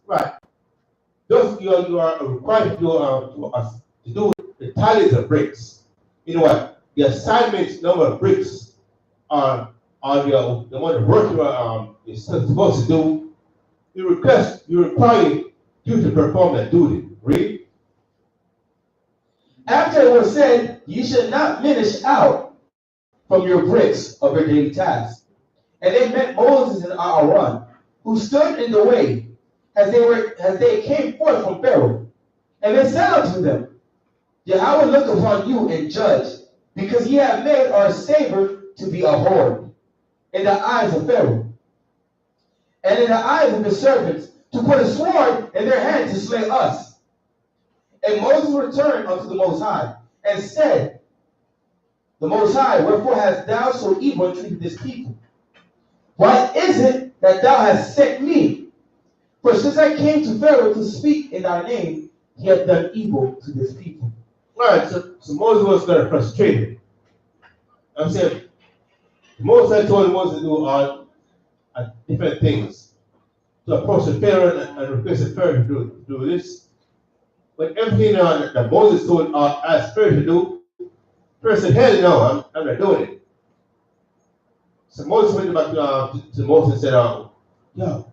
Right. Those you are required to do the tallies of bricks. You know what? The assignments number of bricks are the one the work is supposed to do. You require you to perform that duty. Read. After it was said, ye should not diminish out from your bricks of your daily task. And they met Moses and Aaron, who stood in the way as they came forth from Pharaoh. And they said unto them, Yahweh look upon you and judge, because ye have made our savor to be a whore in the eyes of Pharaoh, and in the eyes of his servants, to put a sword in their hand to slay us. And Moses returned unto the Most High, and said, The Most High, wherefore hast thou so evil treated this people? Why is it that thou hast sent me? For since I came to Pharaoh to speak in thy name, he hath done evil to this people. Right, so Moses was kind of frustrated. I'm saying Moses told Moses to do all different things. To approach the Pharaoh and request the Pharaoh to do this. But everything that Moses told asked Pharaoh to do, Pharaoh said, hell no, I'm not doing it. So Moses went back to Moses and said, yo,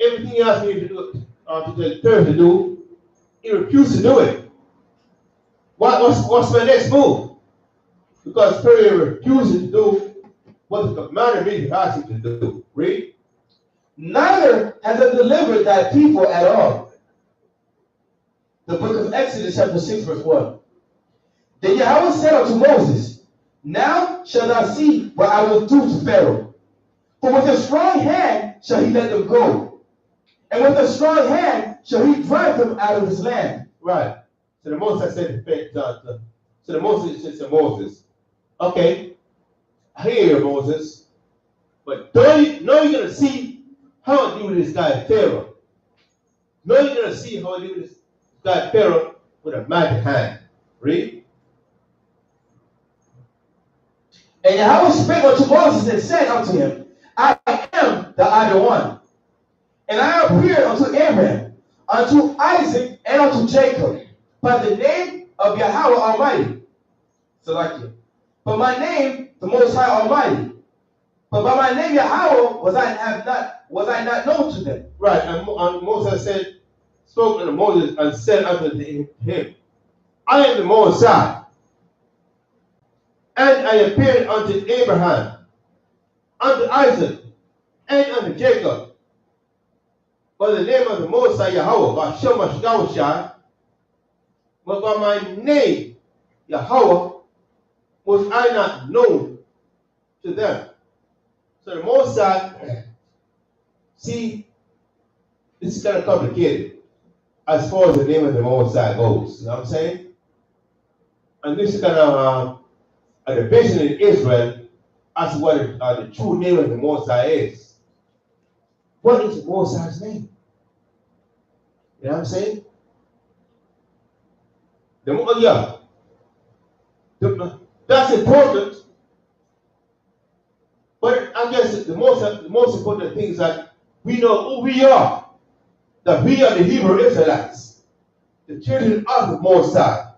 everything you asked me to do, to tell Pharaoh to do, he refused to do it. What's my next move? Because Pharaoh refused to do what the commander really asked him to do. Read. Neither has it delivered thy people at all. The book of Exodus, chapter 6, verse 1. Then Yahweh said unto Moses, Now shalt thou see what I will do to Pharaoh. For with a strong hand shall he let them go, and with a strong hand shall he drive them out of his land. Right. So the Moses said so the Moses said to Moses, okay, I hear you, Moses, but know you're going to see how I deal with this guy Pharaoh. Know you're going to see how I deal with this guy Pharaoh with a mighty hand. Read. And Yahweh spake unto Moses and said unto him, I am the I one. And I appeared unto Abraham, unto Isaac, and unto Jacob, by the name of Yahweh Almighty. Salakia. But my name, the Most High Almighty. But by my name Yahweh was I not known to them. Right, and Moses spoke unto Moses and said unto him, I am the Most High, and I appeared unto Abraham, unto Isaac, and unto Jacob, by the name of the Most High Yahweh, by Shema Shah, but by my name Yahweh was I not known to them. So the Most High, see, this is kind of complicated as far as the name of the Most High goes. You know what I'm saying? And this is kind of a division in Israel as to what the true name of the Most High is. What is the Most High's name? You know what I'm saying? That's important. But I guess the most important thing is that we know who we are. That we are the Hebrew Israelites, the children of the Most High,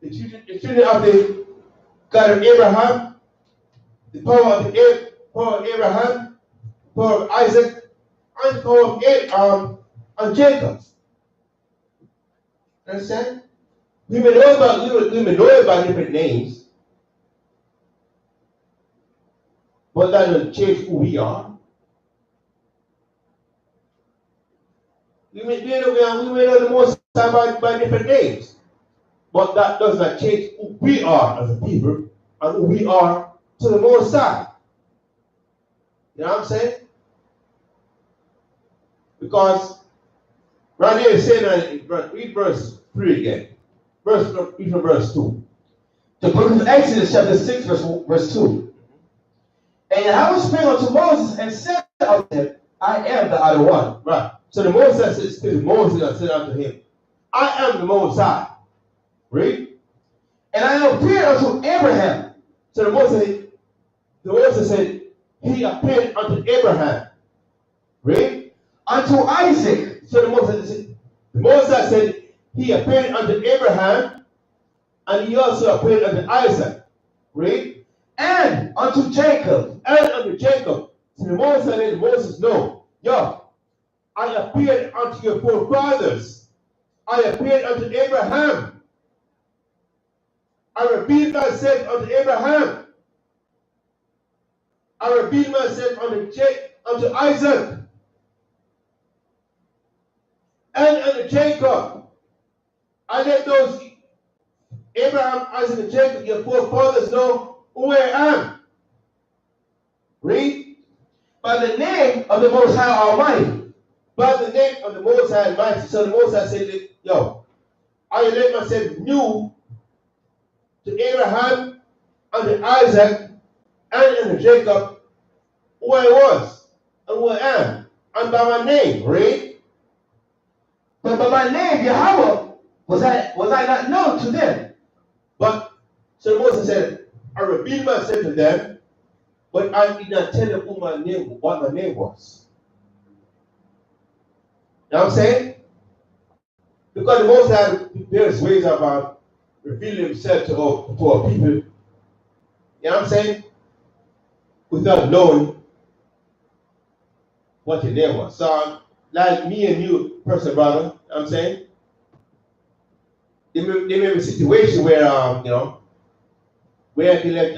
the children of the God of Abraham, the power of Abraham, the power of Isaac, and the power of Jacob. Understand? We may know about different names, but that doesn't change who we are. We may know the Most High by different names, but that does not change who we are as a people and who we are to the Most High. You know what I'm saying? Because right here it's saying, read verse 3 again. Read from verse 2. The book of Exodus, chapter 6, verse 2. And Yahweh spake unto Moses and said unto him, I am the other one. Right. So the Moses said unto him, I am the Most High. Read. And I appeared unto Abraham. So the Moses said, he appeared unto Abraham. Read. unto Isaac. So the Moses said he appeared unto Abraham, and he also appeared unto Isaac. Read. And unto Jacob. And unto Jacob. So the Moses let Moses know, yo, I appeared unto your forefathers. I appeared unto Abraham. I revealed myself unto Abraham. I revealed myself unto Isaac. And unto Jacob. I let those Abraham, Isaac, and Jacob, your forefathers, know who I am. Read. By the name of the Most High Almighty. By the name of the Most High Almighty. So the Most High said, yo, I let myself new to Abraham, unto Isaac, and unto Jacob, who I was, and who I am, and by my name. Read. But by my name, Yahweh, was I not known to them? But, so Moses said, I revealed myself to them, but I did not tell them what my name was. You know what I'm saying? Because the Most High, there's ways about revealing himself to our people. You know what I'm saying? Without knowing what your name was. So, like me and you, person, brother, you know what I'm saying? There may be a situation where, you know, where I can let,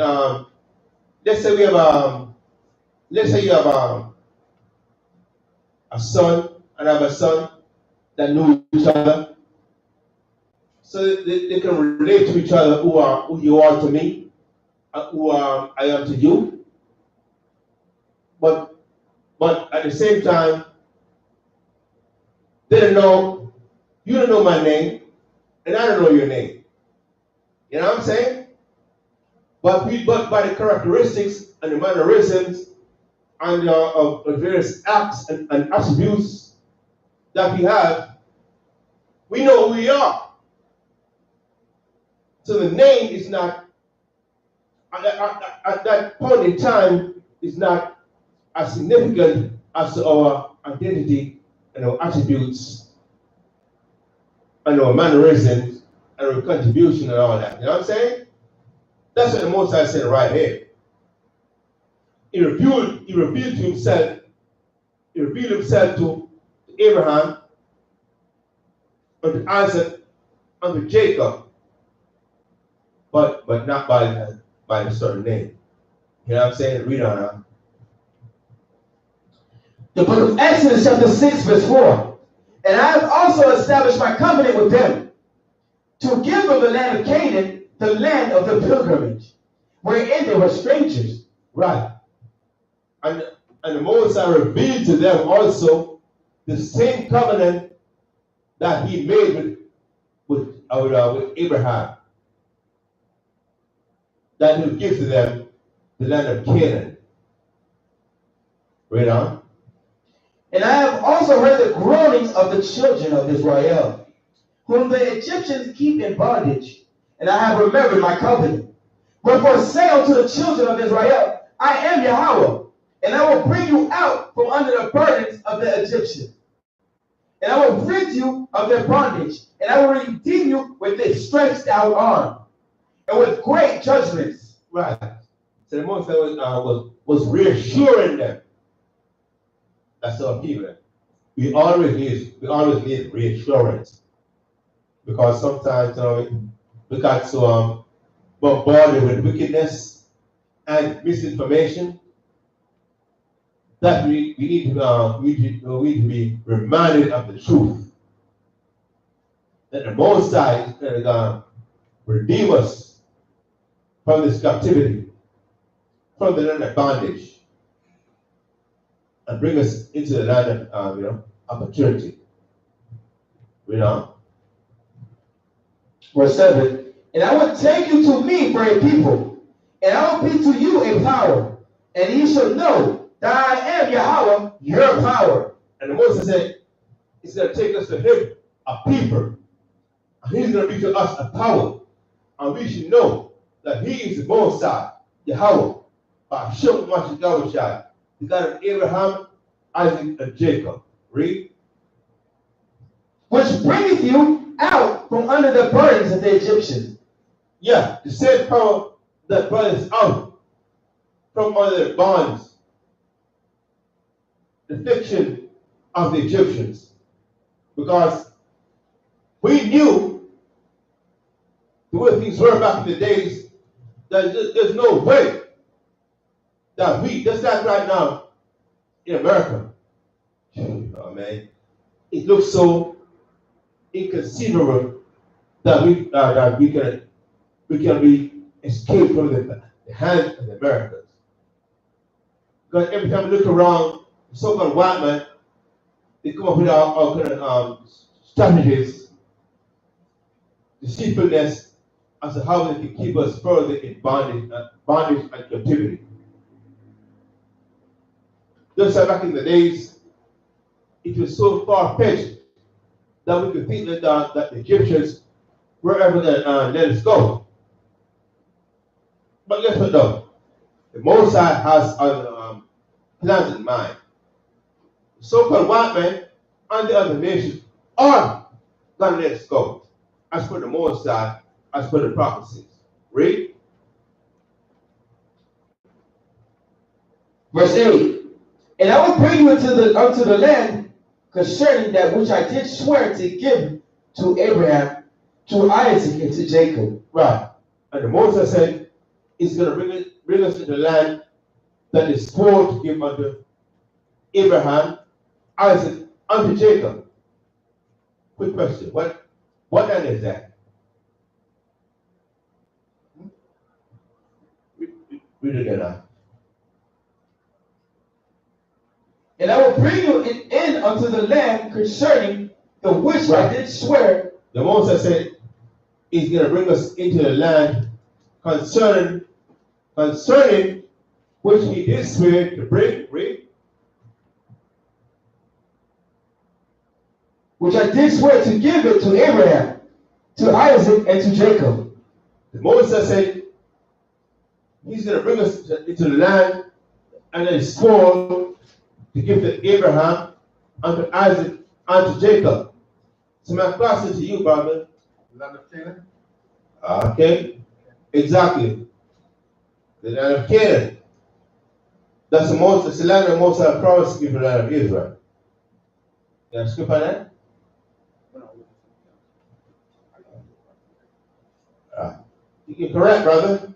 let's say we have, let's say you have a son, and I have a son that know each other. So they can relate to each other who you are to me, and who I am to you. But at the same time, they don't know, you don't know my name, and I don't know your name. You know what I'm saying? But by the characteristics and the mannerisms and of various acts and attributes that we have, we know who we are. So the name is not, at that point in time, is not as significant as our identity and our attributes and our mannerisms and our contribution and all that. You know what I'm saying? That's what the Most High said right here. He revealed himself to Abraham, unto Isaac, unto Jacob, but not by a certain name. You know what I'm saying? Read on now. The book of Exodus chapter 6 verse 4. And I have also established my covenant with them to give them the land of Canaan, the land of the pilgrimage, wherein they were strangers. Right. And the Most High revealed to them also the same covenant that he made with Abraham, that he would give to them the land of Canaan. Read on. And I have also heard the groanings of the children of Israel, whom the Egyptians keep in bondage, and I have remembered my covenant. Wherefore say unto the children of Israel, I am Yahweh, and I will bring you out from under the burdens of the Egyptians. And I will rid you of their bondage, and I will redeem you with a stretched out arm, and with great judgments. Right. So the Most High was reassuring them. That's our people. We always need reassurance, because sometimes we got so bombarded with wickedness and misinformation that we need to be reminded of the truth, that the Most High is going to redeem us from this captivity, from the land of bondage, and bring us into the land of opportunity. You know? Verse 7. And I will take you to me for a people, and I will be to you a power, and ye shall know that I am Yahweh, your power. And the Moses said, he's going to take us to him, a people, and he's going to be to us a power, and we should know that he is the Most High, Yahweh, Hashem Mashigawashai, the God of Abraham, Isaac, and Jacob. Read. Which bringeth you out from under the burdens of the Egyptians. Yeah, the same power that brought us out from under the bonds, the fiction of the Egyptians. Because we knew the way things were back in the days, that there's no way that we, just like right now in America, oh man, it looks so inconceivable that we can be escaped from the hands of the Americans. Because every time we look around, the so-called white man, they come up with all kind of strategies, deceitfulness, as to how they can keep us further in bondage and captivity. Just like back in the days, it was so far-fetched that we could think that the Egyptians were ever going to let us go. But guess what though? The Most High has other plans in mind. The so-called white men and the other nations are going to let us go, as per the Most High, as per the prophecies. Read. Verse 8. And I will bring you unto the land concerning that which I did swear to give to Abraham, to Isaac, and to Jacob. Right. And the Most High said, He's going to bring us to the land that is swore to give unto Abraham, Isaac, unto Jacob. Quick question. What land is that? Read it again now. And I will bring you in unto the land concerning the which I did swear. The Most High said He's going to bring us into the land concerning which He did swear to bring. Read. Which I did swear to give it to Abraham, to Isaac, and to Jacob. The Most High said He's going to bring us into the land, and He swore to give to Abraham, unto Isaac, and to Jacob. So my question to you, brother. Land of Canaan? Okay, exactly. The land of Canaan. That's the land of Most High promised to give the land of Israel. You have script on that? You're correct, brother.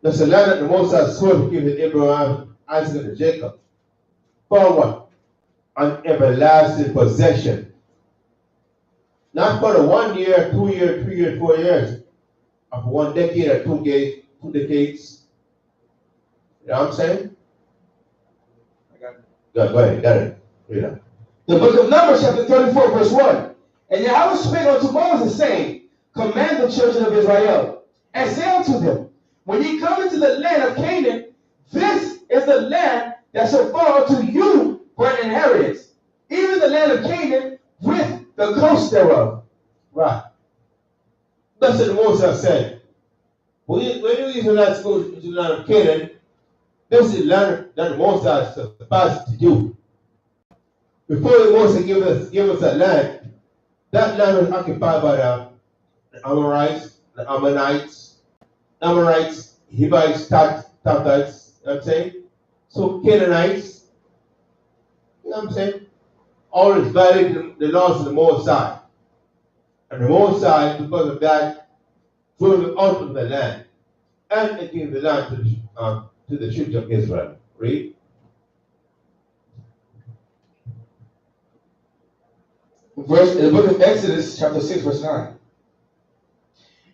That's the land that the Most High swore to give to Abraham, Isaac, and Jacob. For what? An everlasting possession. Not for the 1 year, 2 year, 3 year, 4 years, or for 1 decade or 2 decades. You know what I'm saying? I got it. Go ahead, got it. Read it. The book of Numbers, chapter 34, verse 1. And Yahweh spake unto Moses, saying, Command the children of Israel, and say unto them, When ye come into the land of Canaan, this is the land that shall fall to you for an inheritance, even the land of Canaan with the coast thereof. Right. That's what the Most High said. When you Israelites go into the land of Canaan, this is the land that the Most High is supposed to do. Before the Most High give us that land was occupied by the Amorites, the Ammonites, Hivites, Tattites, you know what I'm saying? So Canaanites, you know what I'm saying? All is violating the laws of the Most High. And the Most High, because of that, drove them out of the land. And it gave the land to the children of Israel. Read. Verse in the book of Exodus, chapter 6, verse 9.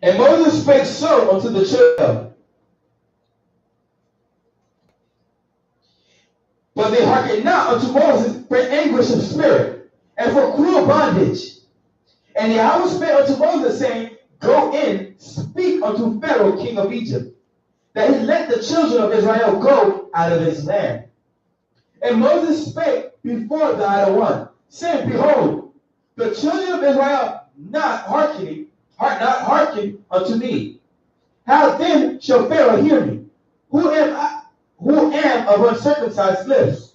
And Moses spake so unto the children, but they hearkened not unto Moses for anguish of spirit, and for cruel bondage. And Yahweh spake unto Moses, saying, Go in, speak unto Pharaoh, king of Egypt, that he let the children of Israel go out of his land. And Moses spake before the idol one, saying, Behold, the children of Israel not hearken unto me. How then shall Pharaoh hear me? Who am of uncircumcised lips?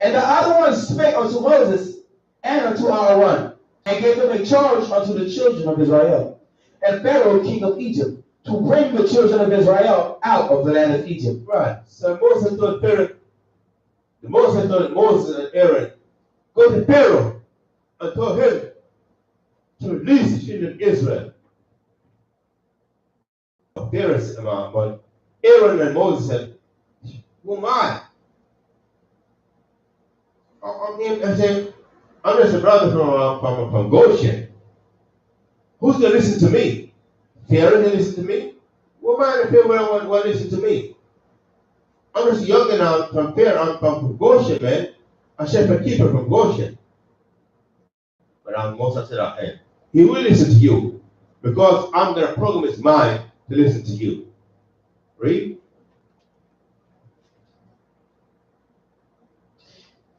And the other one spake unto Moses and unto Aaron, and gave them a charge unto the children of Israel, and Pharaoh king of Egypt, to bring the children of Israel out of the land of Egypt. Right. So Moses told Pharaoh, Moses and Aaron, go to Pharaoh and told him to release the children of Israel. Pharaoh said, but Aaron and Moses said, who am I? I'm just a brother from Goshen. Who's going to listen to me? Pharaoh can listen to me? Who am I if Pharaoh won't listen to me? I'm just a younger now from Pharaoh. I'm from Goshen, man. A shepherd keeper from Goshen. But Moses said, hey, he will listen to you because I'm going to program his mind to listen to you. Read.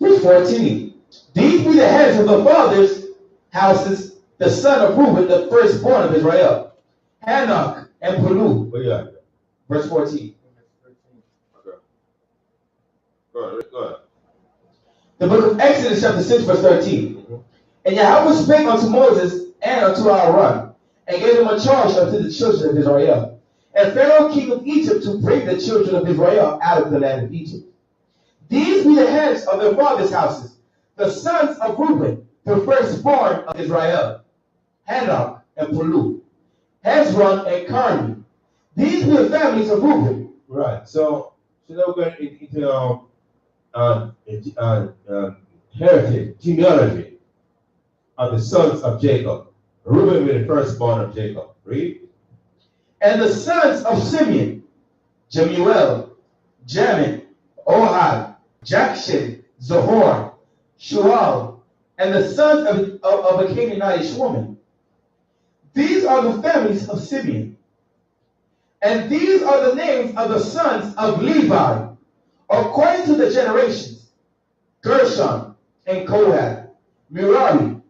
Verse 14. These be the heads of the fathers' houses, the son of Reuben, the firstborn of Israel, Hanok and Palu. Where you at? Verse 14. Okay. Go ahead. The book of Exodus, chapter 6, verse 13. Mm-hmm. And Yahweh spake unto Moses and unto Aaron, and gave them a charge unto the children of Israel, and Pharaoh king of Egypt, to bring the children of Israel out of the land of Egypt. These be the heads of their fathers' houses, the sons of Reuben, the firstborn of Israel, Hanok and Palu, Hezron and Carmi. These be the families of Reuben. Right. So now we're going into heritage, genealogy of the sons of Jacob. Reuben was the firstborn of Jacob. Read. And the sons of Simeon, Jemuel, Jamin, Ohad, Jakshin, Zohor, Shual, and the sons of a Canaanitish woman. These are the families of Simeon. And these are the names of the sons of Levi, according to the generations: Gershon and Kohath, Merari.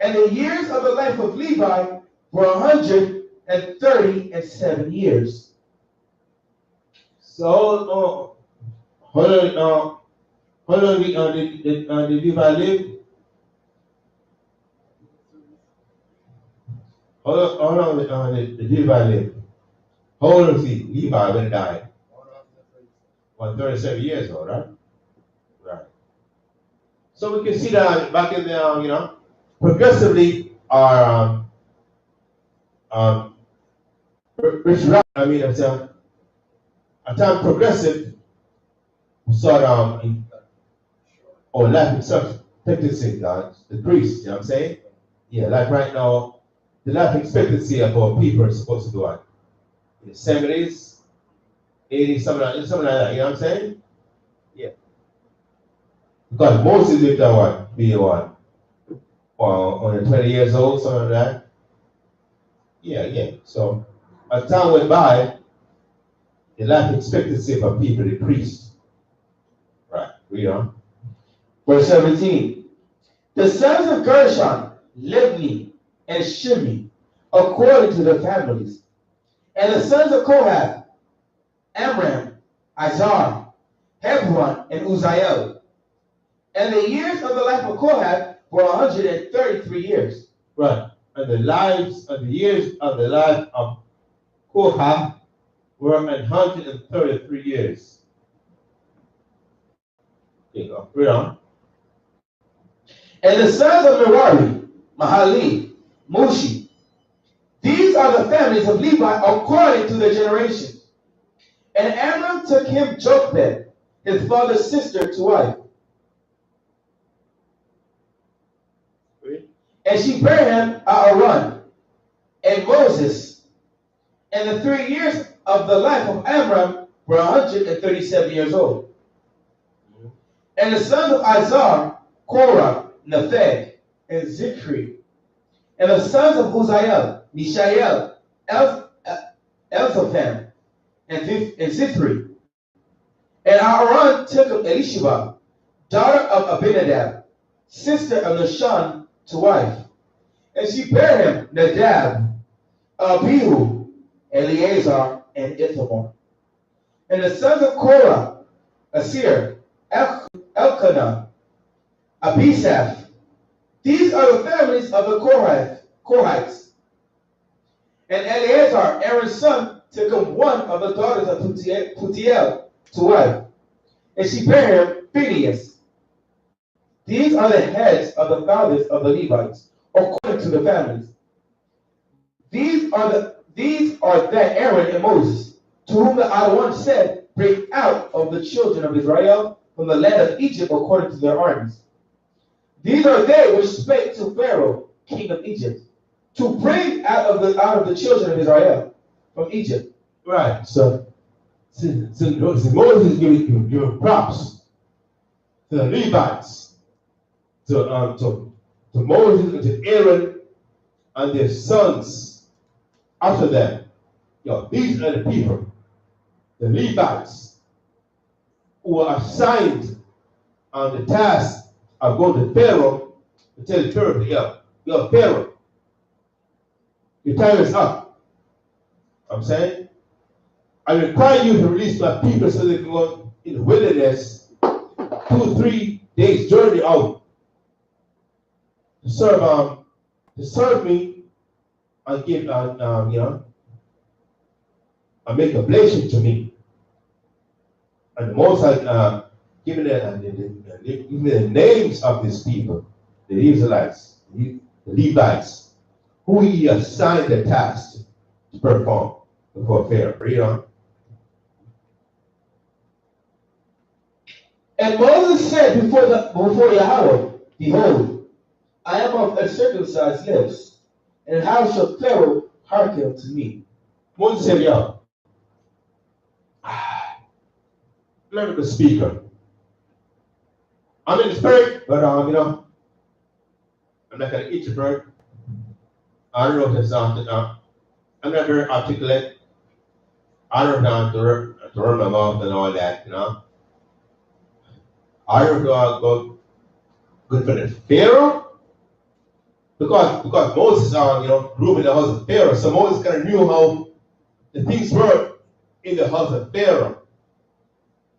And the years of the life of Levi were 137 years. So, how long did Levi live? How long did Levi live? How old was he? Levi when he died? 137 years old, right? Right. So we can see that back in the, progressively our it's a time progressive sort of or life expectancy decrease, you know what I'm saying? Yeah, like right now, the life expectancy of our people is supposed to be what? In the 70s, 80s, something like that, you know what I'm saying? Yeah. Because Moses lived at what? Be what? Only 20 years old, something like that. Yeah. So as time went by, the life expectancy of our people decreased. Right, read on. Verse 17. The sons of Gershon, Libni and Shimi, according to their families. And the sons of Kohath, Amram, Izhar, Hebron, and Uzziel. And the years of the life of Kohath were 133 years. Right. And the years of the life of Kohath were 133 years. Okay, go. Read on. And the sons of Merari, Mahali, Mushi. These are the families of Levi according to their generations. And Amram took him Jochebed, his father's sister, to wife. And she bare him Aaron and Moses. And the 3 years of the life of Amram were 137 years old. And the sons of Izhar, Korah, Nepheg, and Zikri. And the sons of Uzziel, Mishael, Elzaphan, and Zithri. And Aaron took Elisheba, daughter of Abinadab, sister of Nahshon, to wife. And she bare him Nadab, Abihu, Eleazar, and Ithamar. And the sons of Korah, Asir, Elkanah, Abisaph. These are the families of the Korhites. And Eleazar, Aaron's son, took him one of the daughters of Putiel to wife, and she bare him Phinehas. These are the heads of the fathers of the Levites, according to the families. These are that Aaron and Moses, to whom the other one said, bring out of the children of Israel from the land of Egypt according to their armies. These are they which spake to Pharaoh, king of Egypt, to bring out of the children of Israel from Egypt. Right. So Moses giving props to the Levites, to Moses and to Aaron and their sons after them. These are the people, the Levites, who are assigned on the task of going to Pharaoh to tell the Pharaoh, Pharaoh, your time is up. I'm saying, I require you to release my people so they can go in the wilderness 2-3 days journey out to serve me and give and make oblation to me. And the Most given the names of these people, the Israelites, the Levites, who he assigned the task to perform before Pharaoh. Read on. And Moses said before Yahweh, behold, I am of uncircumcised lips, and how shall Pharaoh hearken to me? Moses said, let me be the speaker. I'm in the spirit, but I'm not gonna eat your bird. I don't know if it's something. I'm not very articulate. I don't know to run my mouth and all that, I don't go good for the Pharaoh because Moses grew up in the house of Pharaoh, so Moses kind of knew how the things were in the house of Pharaoh.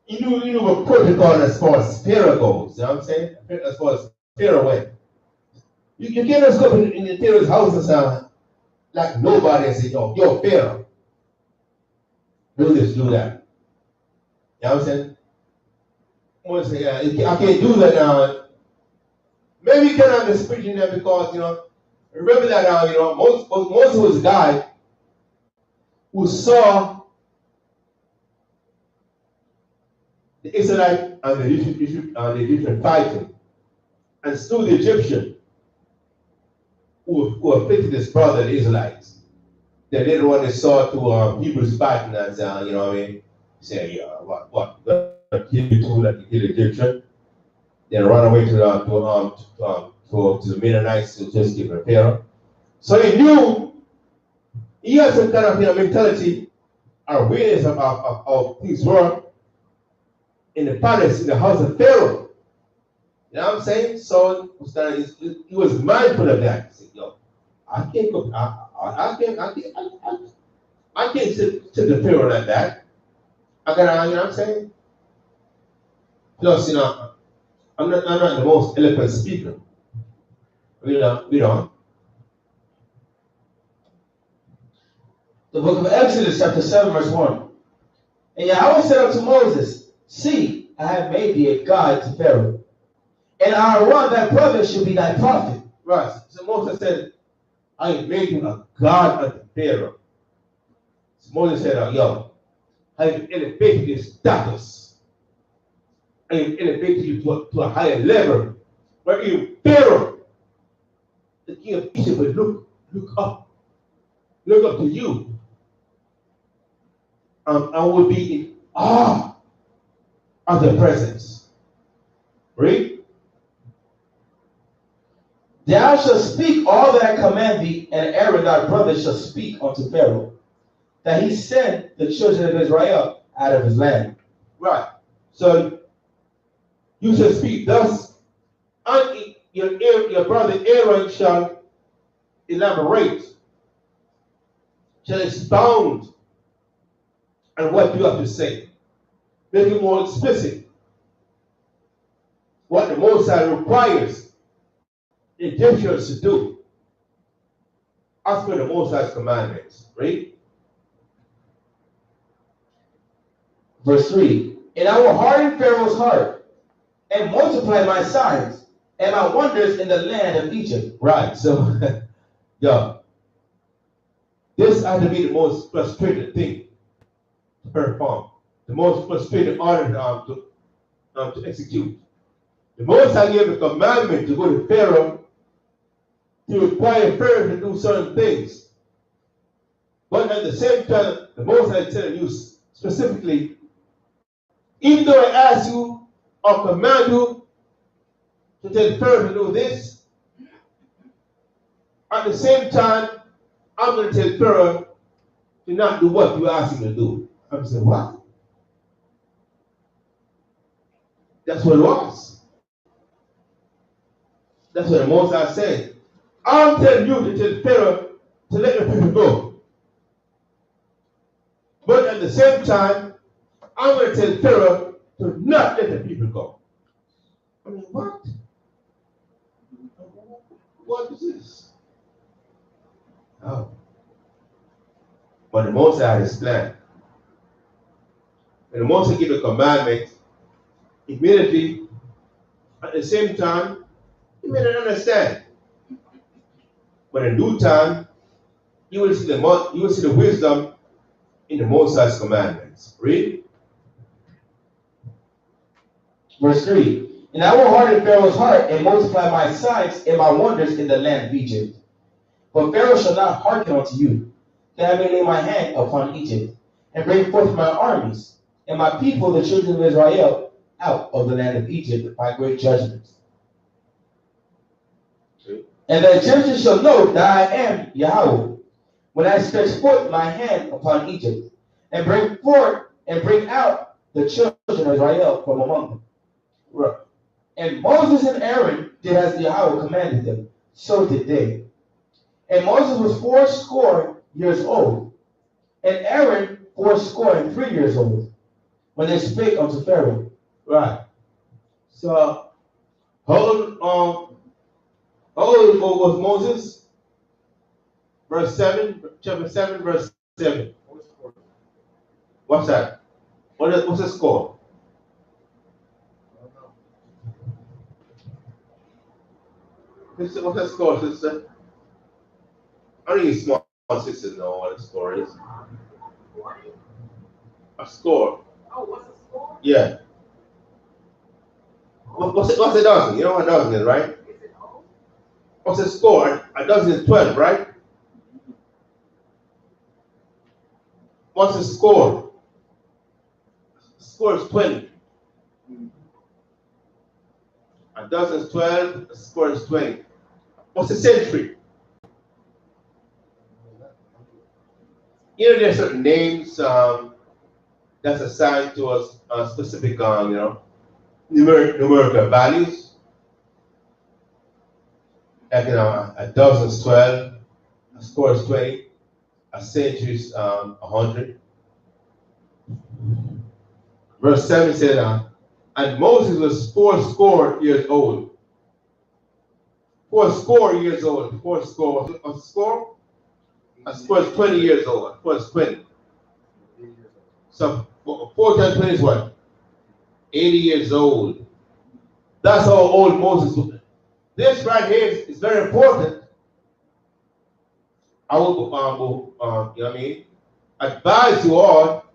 You knew what protocol as far as Pharaoh goes. You know what I'm saying? As far as Pharaoh went. You can't just go in the Pharaoh's house and say, like nobody and say, yo, Pharaoh. Do this, do that. You know what I'm saying? Moses say, I can't do that now. Maybe you can have the spirit in there because, remember that Moses was a guy who saw the Israelite and the Egyptian fighting and slew the Egyptian who afflicted his brother, the Israelites. Then later on they saw two Hebrews fighting and say, what? Kill you two like you killed the Egyptian. Then run away to the Midianites to just give a Pharaoh. So he knew he had some kind of mentality or awareness of things wrong in the palace, in the house of Pharaoh. You know what I'm saying? So he was mindful of that. He said, I can't go. I can't sit to the Pharaoh like that. I gotta, you know what I'm saying? Plus, I'm not the most eloquent speaker. Read on. The book of Exodus, chapter 7, verse 1. And Yahweh said unto Moses, see, I have made thee a guide to Pharaoh, and Aaron thy brother shall be thy prophet. Right. So Moses said, I have made him a god unto Pharaoh. So Moses said, I have elevated his status. I have elevated you to a higher level. Where even Pharaoh, the king of Egypt, would look up to you. I will be in awe of the presence. Read. Thou shalt speak all that I command thee, and Aaron thy brother shall speak unto Pharaoh, that he send the children of Israel out of his land. Right. So you shall speak thus, and your brother Aaron shall elaborate, shall expound on what you have to say. Make it more explicit. what the Most High requires the Egyptians to do as per the Most High's commandments. Right? Verse 3. And I will harden Pharaoh's heart and multiply my signs and my wonders in the land of Egypt. Right. So, yeah. This had to be the most frustrating thing to perform. The most frustrating order to execute. The Most High gave a commandment to go to Pharaoh to require Pharaoh to do certain things. But at the same time, the Most High is telling you specifically, even though I ask you or command you to tell Pharaoh to do this, at the same time, I'm going to tell Pharaoh to not do what you ask him to do. I'm saying, what? That's what it was. That's what the Most High said. I'm telling you to tell Pharaoh to let the people go. But at the same time, I'm going to tell Pharaoh to not let the people go. I mean, what? What is this? Oh. But the Most High had his plan. And the Most High gave a commandment immediately. At the same time, he may not understand. But in due time, you will see the wisdom in the Most High's commandments. Read. Verse 3. And I will harden Pharaoh's heart and multiply my signs and my wonders in the land of Egypt. But Pharaoh shall not hearken unto you, that I may lay my hand upon Egypt, and bring forth my armies, and my people, the children of Israel, out of the land of Egypt by great judgments. And the Egyptians shall know that I am Yahweh, when I stretch forth my hand upon Egypt, and bring forth and bring out the children of Israel from among them. Right. And Moses and Aaron did as Yahweh commanded them, so did they. And Moses was 80 years old, and Aaron 83 years old, when they spake unto Pharaoh. Right. So, how old was Moses? Verse 7, chapter 7, verse 7. What's that? What's the score? What's the score, sister? I don't even small sisters know what the score is. A score. Oh, what's the score? Yeah. What's a dozen? You know what a dozen is, right? Is it old? What's the score? A dozen is 12, right? What's the score? The score is 20. A dozen is 12, the score is 20. What's a century? You know, there's certain names that's assigned to us specific, numerical values. Like, a dozen is 12, a score is 20, a century is 100. Verse 7 said, and Moses was 80 years old. 80 years old. What's the score? A score is 20 years old. A score is 20. So 4 times 20 is what? 80 years old. That's how old Moses was. This right here is very important. I will, advise you all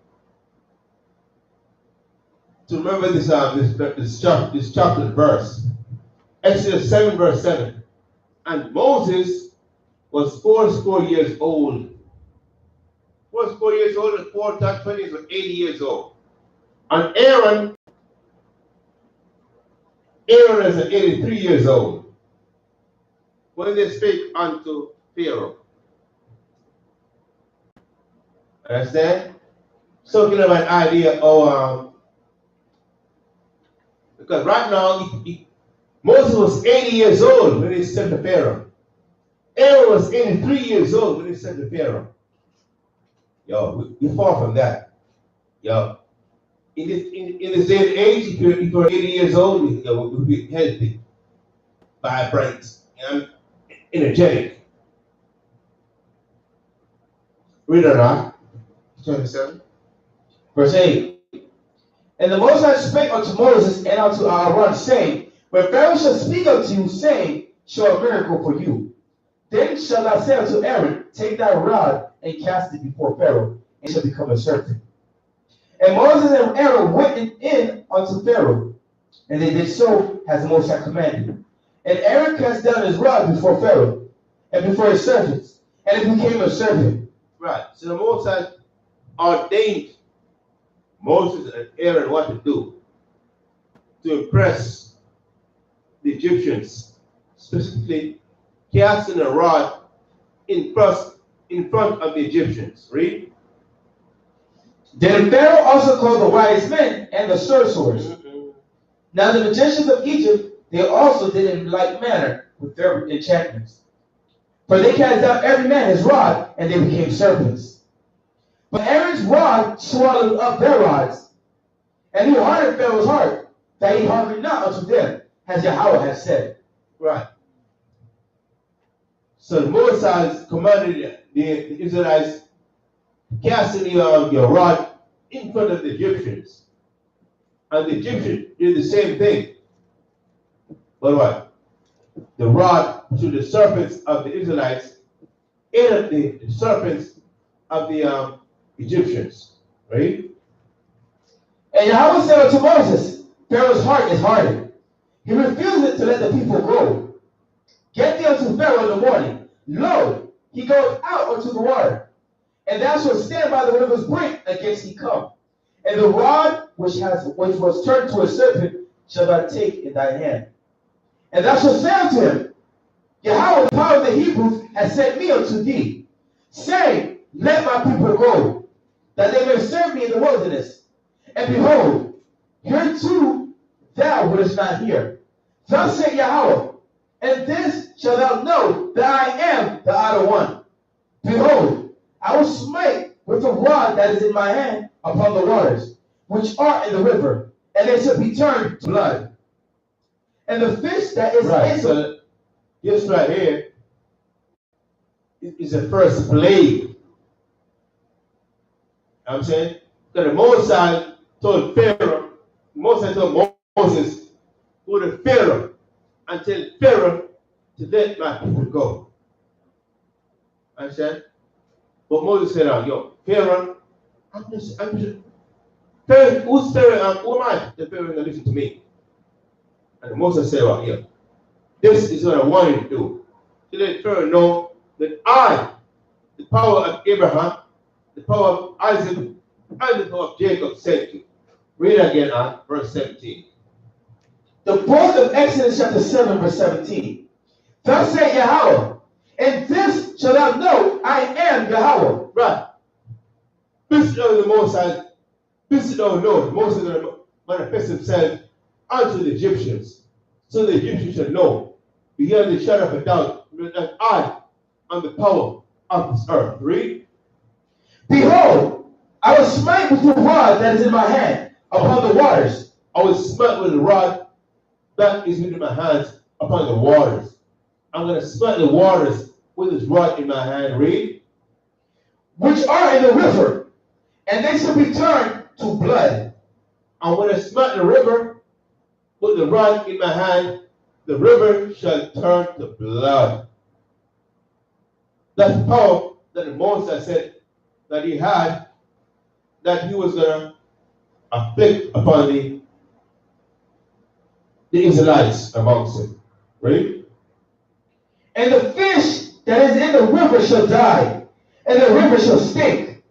to remember this chapter verse. Exodus 7, verse 7. And Moses was 80 years old. 80 years old, and 4 times 20 is 80 years old. And Aaron is 83 years old when they speak unto Pharaoh. Understand? So you have an idea of because right now Moses was 80 years old when he sent to Pharaoh. Aaron was 83 years old when he sent to Pharaoh. Yo, you far from that. Yo. in this day and age, if you're 80 years old, you'll be healthy, vibrant, and energetic. Read it on. 27. Verse 8. And the Most High spake unto Moses and unto Aaron, saying, when Pharaoh shall speak unto you, saying, show a miracle for you, then shall thou say unto Aaron, take thy rod and cast it before Pharaoh, and shall become a serpent. And Moses and Aaron went in unto Pharaoh, and they did so as the Most High commanded. And Aaron cast down his rod before Pharaoh, and before his servants, and it became a serpent. Right. So the Most High ordained Moses and Aaron what to do to impress the Egyptians, specifically casting a rod in front of the Egyptians. Read. Then Pharaoh also called the wise men and the sorcerers. Now the magicians of Egypt, they also did in like manner with their enchantments. For they cast out every man his rod, and they became serpents. But Aaron's rod swallowed up their rods, and he hardened Pharaoh's heart, that he hearkened not unto them, as Yahweh has said. Right. So the Moses commanded the Israelites casting your rod in front of the Egyptians. And the Egyptians did the same thing. But what? The rod to the serpents of the Israelites and the serpents of the Egyptians. Right? And Yahweh said unto Moses, Pharaoh's heart is hardened. He refuseth to let the people go. Get thee unto Pharaoh in the morning. Lo, he goeth out unto the water. And thou shalt stand by the river's brink against he come. And the rod which was turned to a serpent shall thou take in thy hand. And thou shalt say unto him, Yahweh, the power of the Hebrews, has sent me unto thee, saying, let my people go, that they may serve me in the wilderness. And behold, hereto thou wouldest not hear. Thus saith Yahweh, and this shalt thou know that I am the Outer One. Behold, I will smite with the rod that is in my hand upon the waters, which are in the river, and they shall be turned to blood. And the fish that is in so this right here is the first plague. You know what I'm saying? Because the Moses told Pharaoh, Moses told Moses, go to Pharaoh and tell Pharaoh to let my people go. Understand? But Moses said, yo, Pharaoh, I'm just Pharaoh, who's Pharaoh? Who am I? The Pharaoh gonna listen to me. And Moses said, well, yeah, this is what I want you to do. To let Pharaoh know that I, the power of Abraham, the power of Isaac, and the power of Jacob sent you. Read again at verse 17. The book of Exodus chapter 7, verse 17. Thus saith Yahweh, and this shall thou know I am Yahweh. Right. This is the Moses. This is don't know. Moses manifest himself unto the Egyptians. So the Egyptians shall know, beyond the shadow of a doubt, that I am the power of this earth. Read. Behold, I will smite with the rod that is in my hand upon the waters. I will smite with the rod that is in my hands upon the waters. I'm going to smite the waters with this rod in my hand. Read. Which are in the river, and they shall be turned to blood. And when I smite the river with the rod in my hand, the river shall turn to blood. That's the power that Moses said that he had, that he was going to afflict upon the Israelites amongst them. Ready? And the fish that is in the river shall die, and the river shall stink,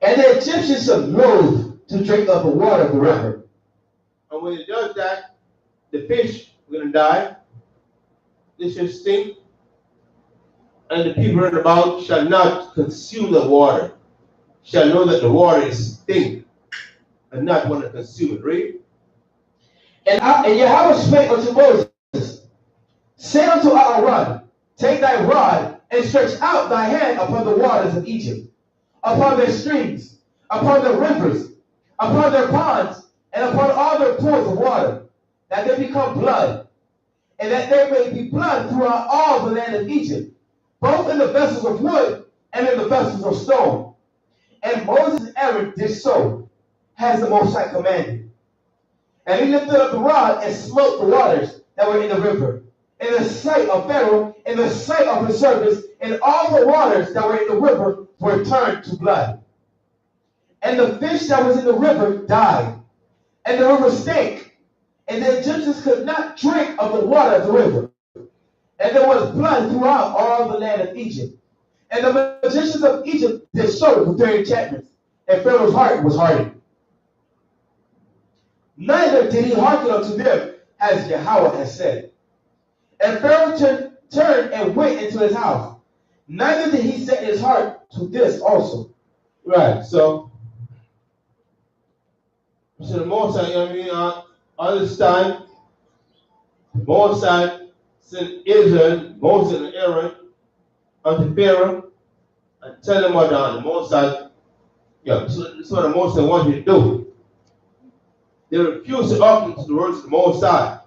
and the Egyptians shall loathe to drink of the water of the river. And when it does that, the fish are going to die, they shall stink, and the people round about shall not consume the water, shall know that the water is stink, and not want to consume it. Read. And Yahweh spake unto Moses, say unto Aaron, take thy rod and stretch out thy hand upon the waters of Egypt, upon their streams, upon the rivers, upon their ponds and upon all their pools of water, that they become blood, and that there may be blood throughout all the land of Egypt, both in the vessels of wood and in the vessels of stone. And Moses and Aaron did so, as the Most High commanded. And he lifted up the rod and smote the waters that were in the river, in the sight of Pharaoh, in the sight of his servants, and all the waters that were in the river were turned to blood. And the fish that was in the river died, and the river stank, and the Egyptians could not drink of the water of the river. And there was blood throughout all the land of Egypt. And the magicians of Egypt did show with their enchantments, and Pharaoh's heart was hardened. Neither did he hearken unto them, as Yahweh has said. And Pharaoh turned and went into his house. Neither did he set his heart to this also. Right. So the Most High, all this time, the Most High sent Israel, Moses and Aaron, unto Pharaoh, and tell him what the Most High, that's what the Most High wanted you to do. They refused to hearken to the words of the Most High.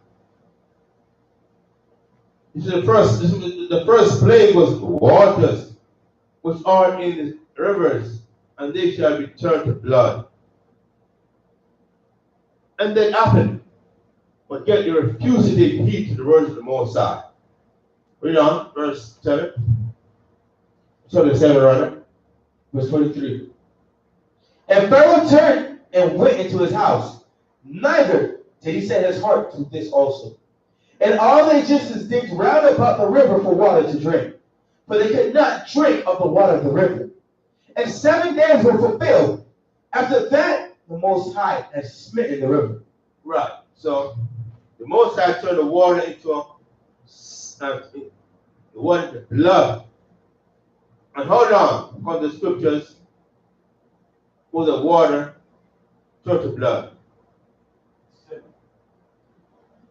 The first plague was waters, which are in the rivers, and they shall be turned to blood. And that happened. But yet they refused to take heed to the words of the Most High. Read on, verse 7. Chapter 7, rather. Verse 23. And Pharaoh turned and went into his house. Neither did he set his heart to this also. And all the Egyptians digged round about the river for water to drink, for they could not drink of the water of the river. And 7 days were fulfilled. After that, the Most High had smitten the river. Right. So the Most High turned the water into blood. And hold on, because the scriptures for the water turned to blood.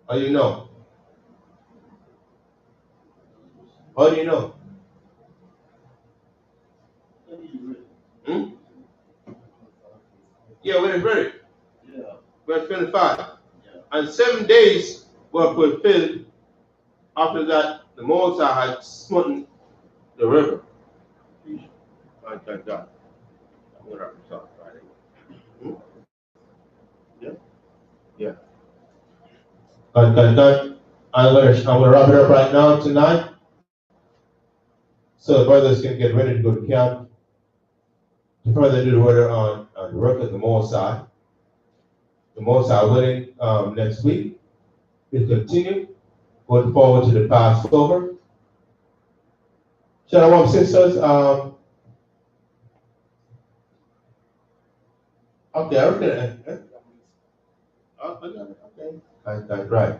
How do you know? How do you know? Yeah, when it's ready. Yeah. Verse 25. Yeah. And 7 days were fulfilled. After that, the Most High had smitten the river. Thank God. I'm going to talk about it. Yeah. Yeah. God. I'm gonna wrap it up right now tonight, so the brothers can get ready to go to camp to further do the word on the work of the Most High. The Most High willing, next week we'll continue going forward to the Passover. Shalom, sisters. Okay, okay. Okay, right.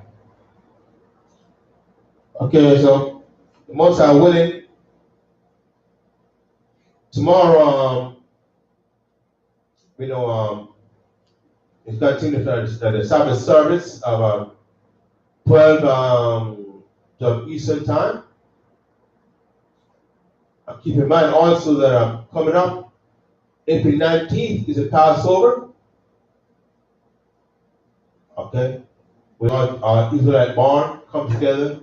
Okay, so the Most High willing, tomorrow, it's continuing the Sabbath service of 12 to Eastern time. Keep in mind also that coming up, April 19th is a Passover. Okay, we all our Israelite barn come together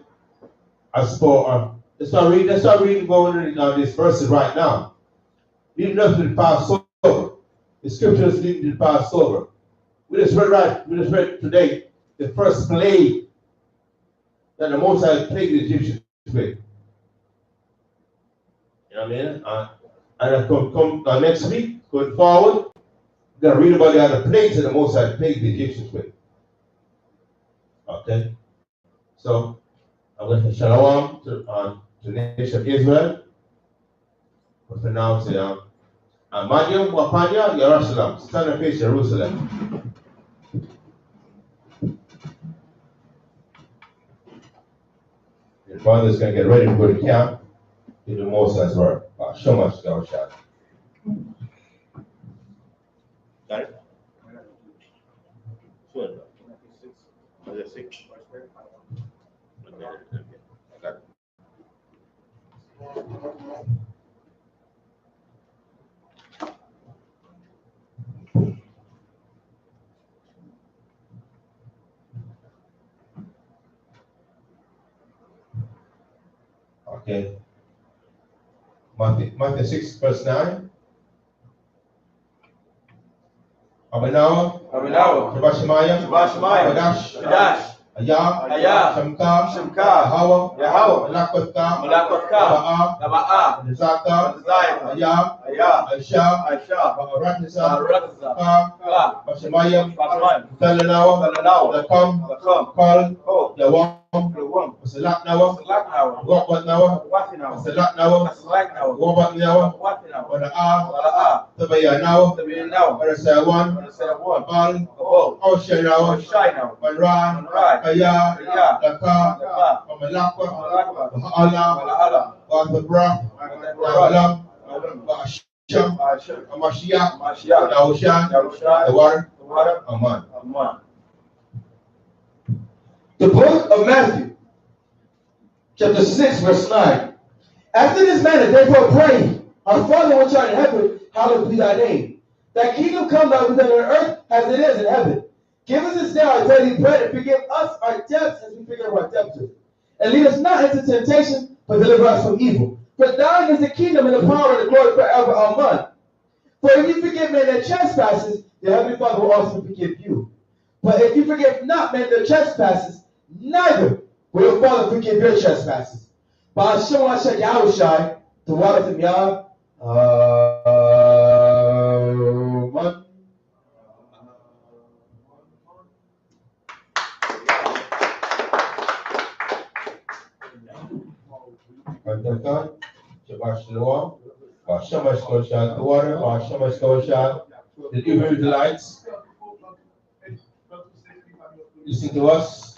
as for let's start reading going on these verses right now. Leading up to the Passover. The scriptures leading to the Passover. We just read today the first plague that the Most High plagued the Egyptians with. You know what I mean? And come next week, going forward, we're going to read about the other plagues that the Most High plagued the Egyptians with. Okay? So, I'm going to say shalom to the nation of Israel. But for now, say, Amadia, Wapanya, Jerusalem. Stand and face Jerusalem. Your father's going to get ready to go to camp. Do the Most High's work. So much, God shot. Got it? Sure. Was it 6? Okay. I got it. Okay. Matthew 6, verse 9. Abinawa, Shabbat Shemayim, Kadash, Ayah, Shamka, Yahweh, Malakotka, Ba'a, Nizaka, Ayah, Aisha, Ba'aratisa, Ka, Bashemayim, Talanawa, Lakam, Kal, Yawam, Salat Nawa, Wabat Nawa, Salat Nawa, Wabat Nawa, Wada'a, Tabaya Nawa, Wadasawan, Bal, Oshay Nawa, Banran, Kaya, Laka, Malakwa, Ma'ala, Wathabra, Alam, Ba'asham, Amashiach, Yahushan, the water, Aman. The book of Matthew, chapter 6, verse 9. After this manner, therefore pray, our Father which art in heaven, hallowed be thy name. Thy kingdom come, thy will be done on earth as it is in heaven. Give us this day our daily bread, and forgive us our debts as we forgive our debtors. And lead us not into temptation, but deliver us from evil. For thine is the kingdom and the power and the glory forever. Amen. For if you forgive men their trespasses, the heavenly Father will also forgive you. But if you forgive not men their trespasses, neither will your Father forgive your trespasses. By Hashem Hashem Yahushai, the water from Yah, Amen. Shabbat Shalom, Shamash Koshad, the water, Shamash Koshad, the Israelites. Listen to us,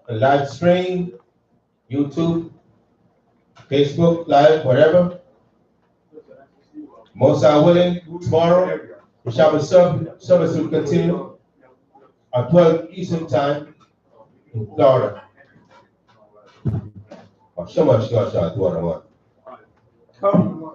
a live stream, YouTube, Facebook, live, whatever. Most are willing, tomorrow, the Shabbat service will continue at 12 Eastern Time in Florida. Shamash Koshad, the water. Come.